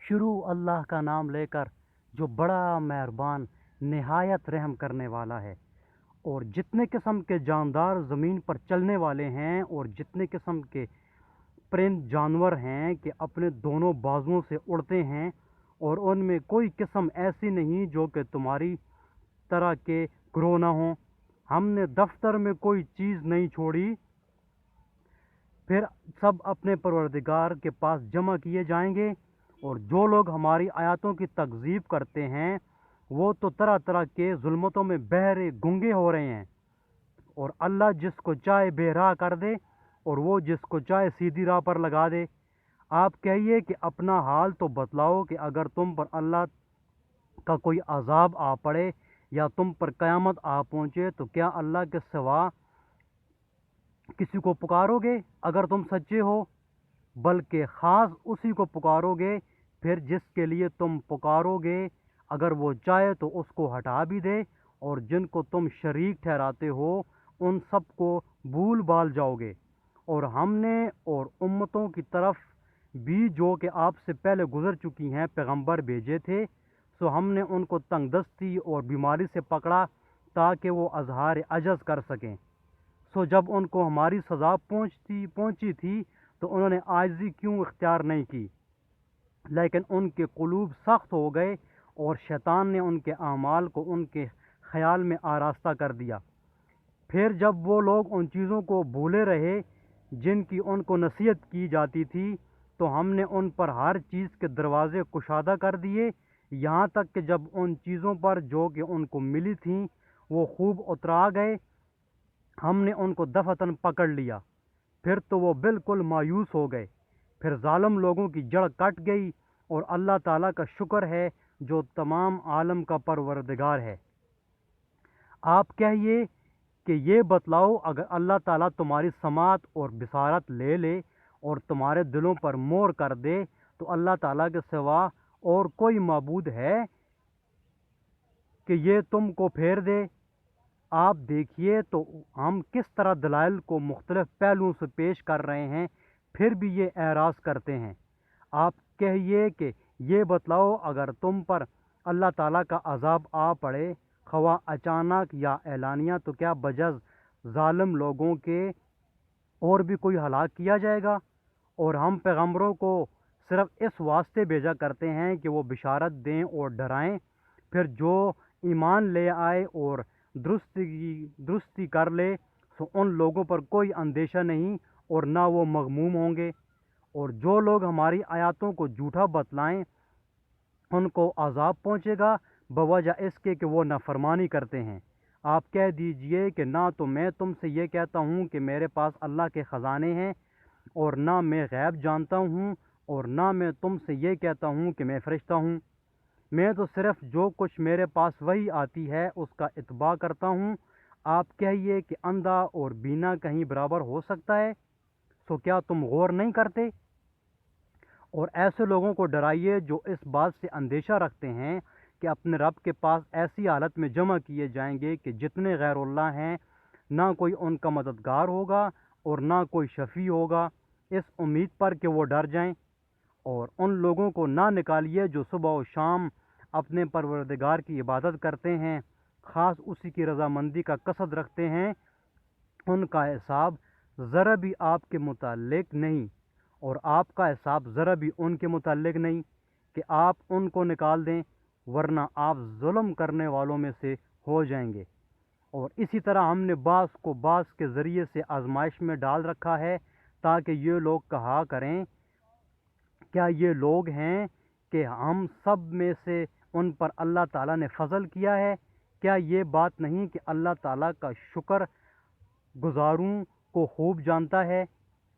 شروع اللہ کا نام لے کر جو بڑا مہربان نہایت رحم کرنے والا ہے۔ اور جتنے قسم کے جاندار زمین پر چلنے والے ہیں اور جتنے قسم کے پرند جانور ہیں کہ اپنے دونوں بازوؤں سے اڑتے ہیں، اور ان میں کوئی قسم ایسی نہیں جو کہ تمہاری طرح کے گروہ نہ ہوں۔ ہم نے دفتر میں کوئی چیز نہیں چھوڑی، پھر سب اپنے پروردگار کے پاس جمع کیے جائیں گے۔ اور جو لوگ ہماری آیاتوں کی تکذیب کرتے ہیں وہ تو طرح طرح کے ظلمتوں میں بہرے گنگے ہو رہے ہیں۔ اور اللہ جس کو چاہے بے راہ کر دے اور وہ جس کو چاہے سیدھی راہ پر لگا دے۔ آپ کہیے کہ اپنا حال تو بتلاؤ کہ اگر تم پر اللہ کا کوئی عذاب آ پڑے یا تم پر قیامت آ پہنچے تو کیا اللہ کے سوا کسی کو پکارو گے اگر تم سچے ہو؟ بلکہ خاص اسی کو پکارو گے، پھر جس کے لیے تم پکارو گے اگر وہ چاہے تو اس کو ہٹا بھی دے، اور جن کو تم شریک ٹھہراتے ہو ان سب کو بھول بھال جاؤ گے۔ اور ہم نے اور امتوں کی طرف بھی جو کہ آپ سے پہلے گزر چکی ہیں پیغمبر بھیجے تھے، سو ہم نے ان کو تنگ دستی اور بیماری سے پکڑا تاکہ وہ اظہار عجز کر سکیں۔ سو جب ان کو ہماری سزا پہنچی تھی تو انہوں نے عاجزی کیوں اختیار نہیں کی، لیکن ان کے قلوب سخت ہو گئے اور شیطان نے ان کے اعمال کو ان کے خیال میں آراستہ کر دیا۔ پھر جب وہ لوگ ان چیزوں کو بھولے رہے جن کی ان کو نصیحت کی جاتی تھی تو ہم نے ان پر ہر چیز کے دروازے کشادہ کر دیے، یہاں تک کہ جب ان چیزوں پر جو کہ ان کو ملی تھیں وہ خوب اترا گئے، ہم نے ان کو دفتن پکڑ لیا، پھر تو وہ بالکل مایوس ہو گئے۔ پھر ظالم لوگوں کی جڑ کٹ گئی، اور اللہ تعالیٰ کا شکر ہے جو تمام عالم کا پروردگار ہے۔ آپ کہیے کہ یہ بتلاؤ اگر اللہ تعالیٰ تمہاری سماعت اور بصارت لے لے اور تمہارے دلوں پر مہر کر دے تو اللہ تعالیٰ کے سوا اور کوئی معبود ہے کہ یہ تم کو پھیر دے؟ آپ دیکھیے تو ہم کس طرح دلائل کو مختلف پہلوؤں سے پیش کر رہے ہیں، پھر بھی یہ اعراض کرتے ہیں۔ آپ کہیے کہ یہ بتلاؤ اگر تم پر اللہ تعالیٰ کا عذاب آ پڑے، خواہ اچانک یا اعلانیہ، تو کیا بجز ظالم لوگوں کے اور بھی کوئی ہلاک کیا جائے گا؟ اور ہم پیغمبروں کو صرف اس واسطے بھیجا کرتے ہیں کہ وہ بشارت دیں اور ڈرائیں، پھر جو ایمان لے آئے اور درستی کر لے سو ان لوگوں پر کوئی اندیشہ نہیں اور نہ وہ مغموم ہوں گے۔ اور جو لوگ ہماری آیاتوں کو جھوٹا بتلائیں ان کو عذاب پہنچے گا بوجہ اس کے کہ وہ نافرمانی کرتے ہیں۔ آپ کہہ دیجئے کہ نہ تو میں تم سے یہ کہتا ہوں کہ میرے پاس اللہ کے خزانے ہیں، اور نہ میں غیب جانتا ہوں، اور نہ میں تم سے یہ کہتا ہوں کہ میں فرشتہ ہوں۔ میں تو صرف جو کچھ میرے پاس وحی آتی ہے اس کا اتباع کرتا ہوں۔ آپ کہیے کہ اندھا اور بینا کہیں برابر ہو سکتا ہے؟ سو کیا تم غور نہیں کرتے؟ اور ایسے لوگوں کو ڈرائیے جو اس بات سے اندیشہ رکھتے ہیں کہ اپنے رب کے پاس ایسی حالت میں جمع کیے جائیں گے کہ جتنے غیر اللہ ہیں نہ کوئی ان کا مددگار ہوگا اور نہ کوئی شفیع ہوگا، اس امید پر کہ وہ ڈر جائیں۔ اور ان لوگوں کو نہ نکالیے جو صبح و شام اپنے پروردگار کی عبادت کرتے ہیں، خاص اسی کی رضامندی کا قصد رکھتے ہیں، ان کا حساب ذرا بھی آپ کے متعلق نہیں، اور آپ کا حساب ذرا بھی ان کے متعلق نہیں کہ آپ ان کو نکال دیں، ورنہ آپ ظلم کرنے والوں میں سے ہو جائیں گے۔ اور اسی طرح ہم نے بعض کو بعض کے ذریعے سے آزمائش میں ڈال رکھا ہے تاکہ یہ لوگ کہا کریں کیا یہ لوگ ہیں کہ ہم سب میں سے ان پر اللہ تعالیٰ نے فضل کیا ہے؟ کیا یہ بات نہیں کہ اللہ تعالیٰ کا شکر گزاروں کو خوب جانتا ہے؟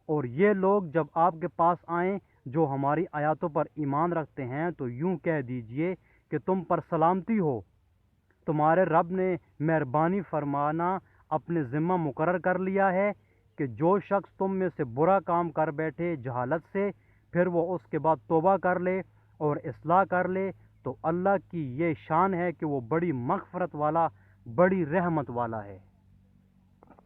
اور یہ لوگ جب آپ کے پاس آئیں جو ہماری آیاتوں پر ایمان رکھتے ہیں تو یوں کہہ دیجئے کہ تم پر سلامتی ہو، تمہارے رب نے مہربانی فرمانا اپنے ذمہ مقرر کر لیا ہے کہ جو شخص تم میں سے برا کام کر بیٹھے جہالت سے، پھر وہ اس کے بعد توبہ کر لے اور اصلاح کر لے تو اللہ کی یہ شان ہے کہ وہ بڑی مغفرت والا، بڑی رحمت والا ہے۔